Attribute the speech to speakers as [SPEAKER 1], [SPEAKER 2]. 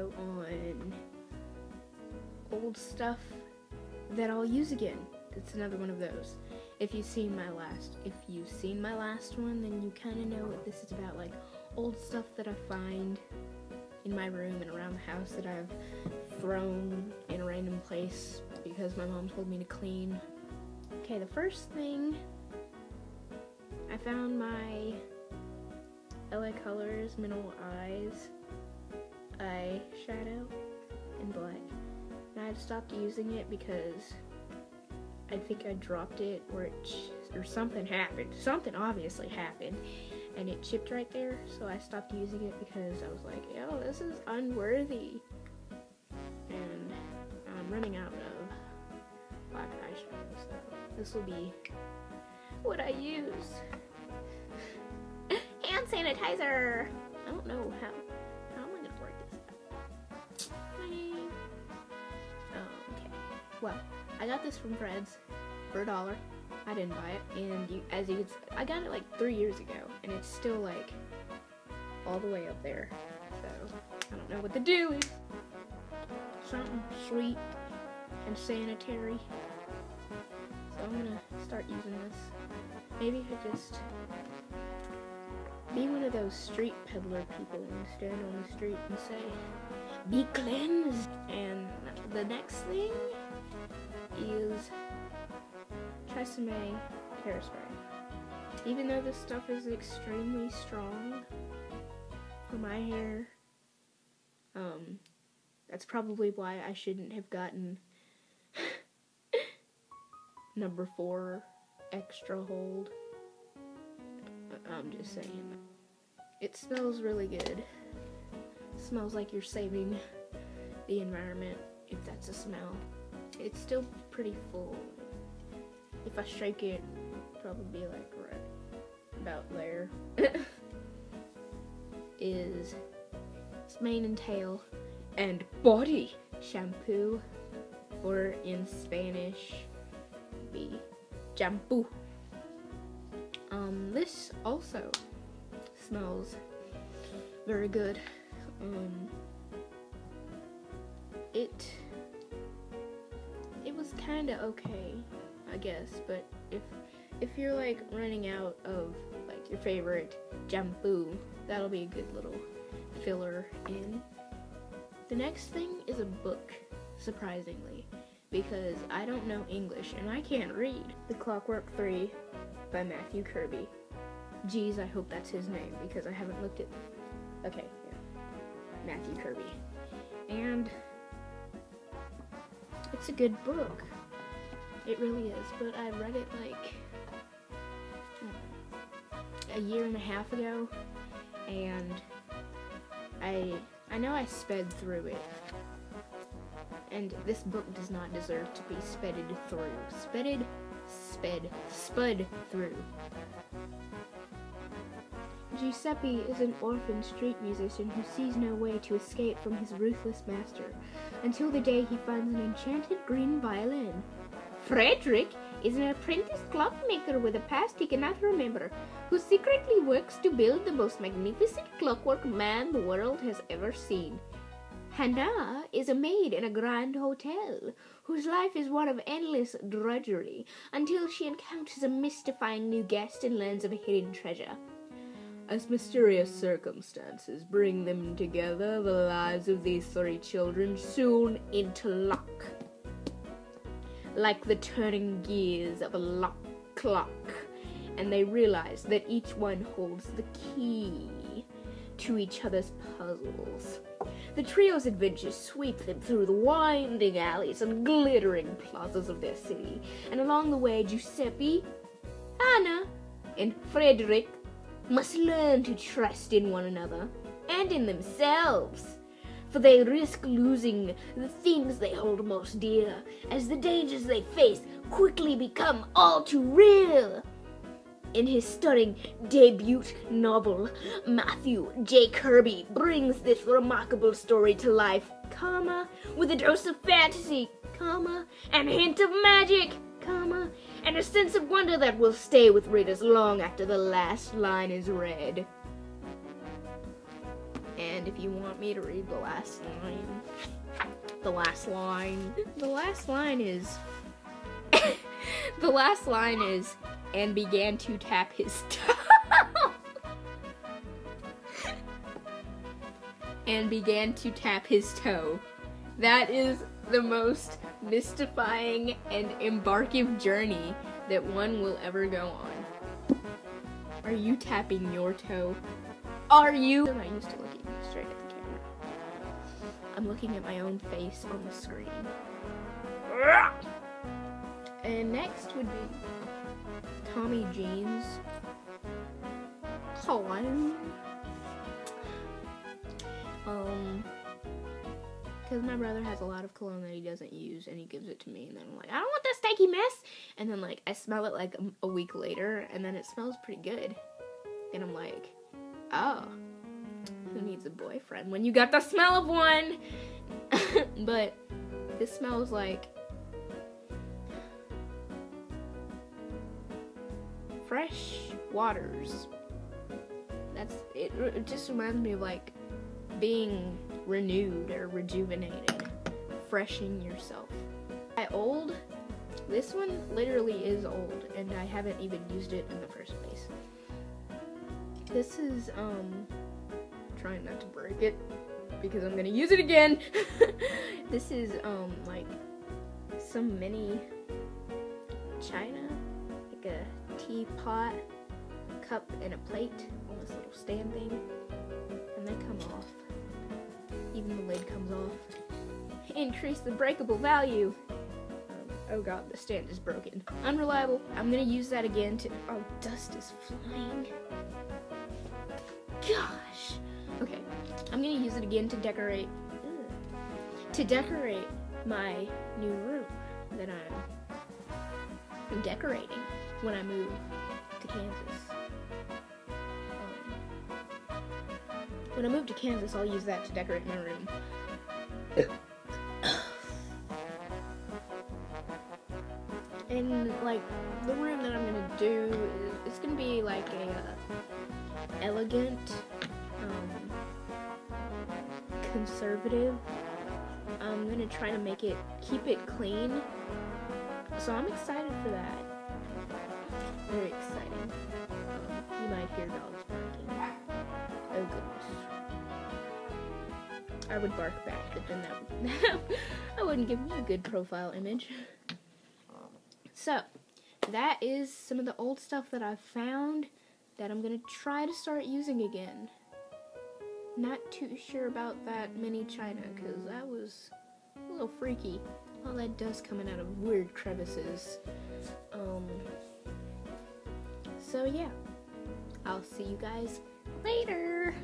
[SPEAKER 1] video on old stuff that I'll use again. It's another one of those. If you've seen my last one, then you kind of know what this is about, like old stuff that I find in my room and around the house that I've thrown in a random place because my mom told me to clean. Okay, the first thing, I found my LA Colors Mineral Eyes eyeshadow in black. And I had stopped using it because I think I dropped it or something happened. Something obviously happened and it chipped right there, so I stopped using it because I was like, yo, this is unworthy. And I'm running out of black eyeshadow, so this will be what I use. Hand sanitizer! I don't know how am I gonna work this out? Okay. Well, I got this from Fred's for $1. I didn't buy it, and as you can see, I got it like 3 years ago, and it's still like all the way up there. So I don't know what to do. Is something sweet and sanitary. So I'm gonna start using this. Maybe I could just be one of those street peddler people and stand on the street and say, "Be cleansed." And the next thing is Tresemme Hairspray. Even though this stuff is extremely strong for my hair, that's probably why I shouldn't have gotten number 4 extra hold. I'm just saying. It smells really good. It smells like you're saving the environment, if that's a smell. It's still pretty full. If I shake it, probably like right about there. Is mane and tail and body shampoo, or in Spanish, be shampoo. This also smells very good. It was kind of okay, I guess, but if you're like running out of like your favorite shampoo, that'll be a good little filler in. The next thing is a book, surprisingly, because I don't know English and I can't read. The Clockwork 3 by Matthew Kirby. Geez, I hope that's his name because I haven't looked at. Okay, yeah. Matthew Kirby. And it's a good book. It really is, but I read it like a year and a half ago, and I know I sped through it, and this book does not deserve to be spedded through. Spud through. Giuseppe is an orphan street musician who sees no way to escape from his ruthless master, until the day he finds an enchanted green violin. Frederick is an apprentice clockmaker with a past he cannot remember, who secretly works to build the most magnificent clockwork man the world has ever seen. Hannah is a maid in a grand hotel, whose life is one of endless drudgery, until she encounters a mystifying new guest and learns of a hidden treasure. As mysterious circumstances bring them together, the lives of these 3 children soon interlock, like the turning gears of a lock clock, and they realize that each one holds the key to each other's puzzles. The trio's adventures sweep them through the winding alleys and glittering plazas of their city, and along the way, Giuseppe, Anna, and Frederick must learn to trust in one another and in themselves, for they risk losing the things they hold most dear, as the dangers they face quickly become all too real. In his stunning debut novel, Matthew J. Kirby brings this remarkable story to life, with a dose of fantasy, and a hint of magic, and a sense of wonder that will stay with readers long after the last line is read. And if you want me to read the last line, the last line is, the last line is, and began to tap his toe. And began to tap his toe. That is the most mystifying and embarking journey that one will ever go on. Are you tapping your toe? Are you? I'm not used to looking straight at the camera. I'm looking at my own face on the screen. And next would be Tommy Jean's cologne. Because my brother has a lot of cologne that he doesn't use, and he gives it to me, and then I'm like, I don't want this stanky mess. And then like I smell it like a week later, and then it smells pretty good. And I'm like, oh, who needs a boyfriend when you got the smell of one? But this smells like fresh waters. That's it. It just reminds me of like being renewed or rejuvenated, freshening yourself. Old. This one literally is old, and I haven't even used it in the first place. This is trying not to break it because I'm gonna use it again. This is like some mini china, like a teapot, cup, and a plate on this little stand thing, and they come off. Even the lid comes off. Increase the breakable value. Oh god, the stand is broken. Unreliable. I'm gonna use that again to. Oh, dust is flying. Gosh. Okay, I'm gonna use it again to decorate. To decorate my new room that I'm decorating when I move to Kansas. When I move to Kansas, I'll use that to decorate my room. And like the room that I'm gonna do, it's gonna be like a elegant, conservative. I'm gonna try to keep it clean. So I'm excited for that. Very exciting. You might hear dogs barking. Oh goodness. I would bark back, but then that wouldn't give me a good profile image. So, that is some of the old stuff that I've found that I'm going to try to start using again. Not too sure about that mini china, because that was a little freaky. All that dust coming out of weird crevices. So yeah, I'll see you guys later.